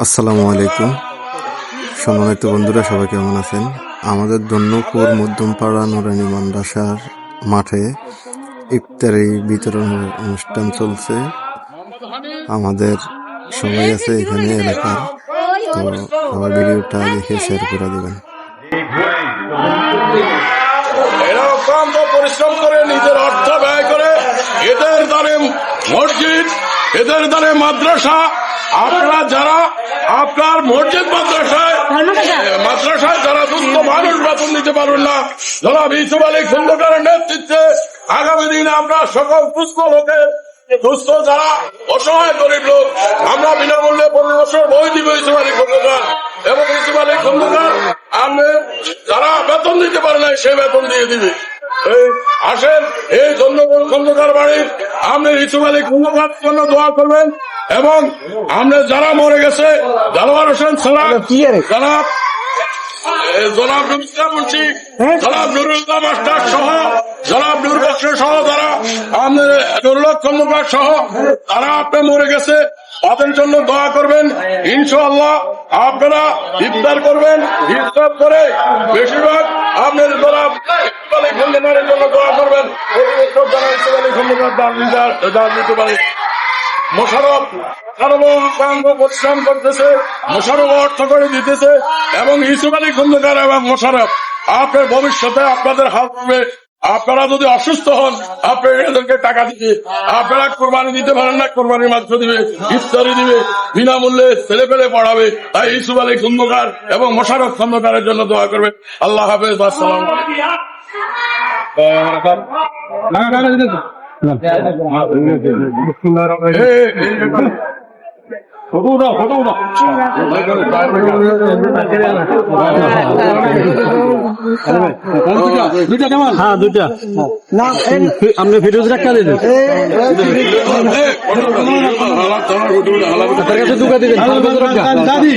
আসসালামু আলাইকুম। সম্মানিত বন্ধুরা, সবাই কেমন আছেন? আমাদের দন্যপুর মধ্যমপাড়া নুরানি মাদ্রাসার মাঠে ইফতারি বিতরণ অনুষ্ঠান চলছে। আমাদের সবাই আছে এখানে এলাকার, তো সবাই ভিডিওটা দেখে শেয়ার করে দেবেন। এরা অক্লান্ত পরিশ্রম করে নিজের অর্থ ব্যয় করে এদের দ্বারে মসজিদ, এদের দ্বারে মাদ্রাসা, আপনারা যারা আপনার মসজিদ মাদ্রাসায় যারা দুস্থ মানুষ বেতন দিতে পারবেন না, জনাব ইউসুফ আলী খন্দকারের নেতৃত্বে আগামী দিনে আমরা সকল দুস্থ লোকের, দুস্থ যারা অসহায় গরিব লোক, আমরা বিনামূল্যে 15 বছর বই দিব ইউসুফ আলী খন্দকার এবং ইউসুফ আলী খন্দকার আপনি যারা বেতন দিতে পারে না সে বেতন দিয়ে দিবে। আসেন এই জন্যপুর খন্দকার বাড়ির আপনি ইউসুফ আলী খন্দকার জন্য দোয়া করবেন এবং আমরা যারা মরে গেছে জানোয়ার হোসেন জনাব মুন্সি, জনাব নুরুল্লাহ মাস্টার সহ, জনাব নুর বক্স সহ, যারা নুরুল্লাহ খন্দকার সহ তারা আপনি মরে গেছে তাদের জন্য দোয়া করবেন। ইনশাআল্লাহ আপনারা ইফতার করবেন, ইফতার করে বেশিরভাগ আপনার জনাব খন্দকারের জন্য দোয়া করবেন। খন্দকার দিতে পারে মোশারফ পরিশ্রম করতেছে, মোশারফ অর্থ করে দিতেছে এবং ইউসুফ আলী খন্দকার এবং মোশারফ আপনার ভবিষ্যতে আপনাদের হাত হবে। আপনারা যদি অসুস্থ হন আপনি এদেরকে টাকা দিবে, আপনারা কোরবানি দিতে পারেন না কোরবানির মাংস দিবে, ইফতারি দিবে, বিনামূল্যে ছেলে পেলে পড়াবে। তাই ইউসুফ আলী খন্দকার এবং মোশারফ খন্দকারের জন্য দোয়া করবে। আল্লাহ হাফেজ, আসসালাম। আপনি ভিডিও রাখা দিন, দুকা দিবেন দাদি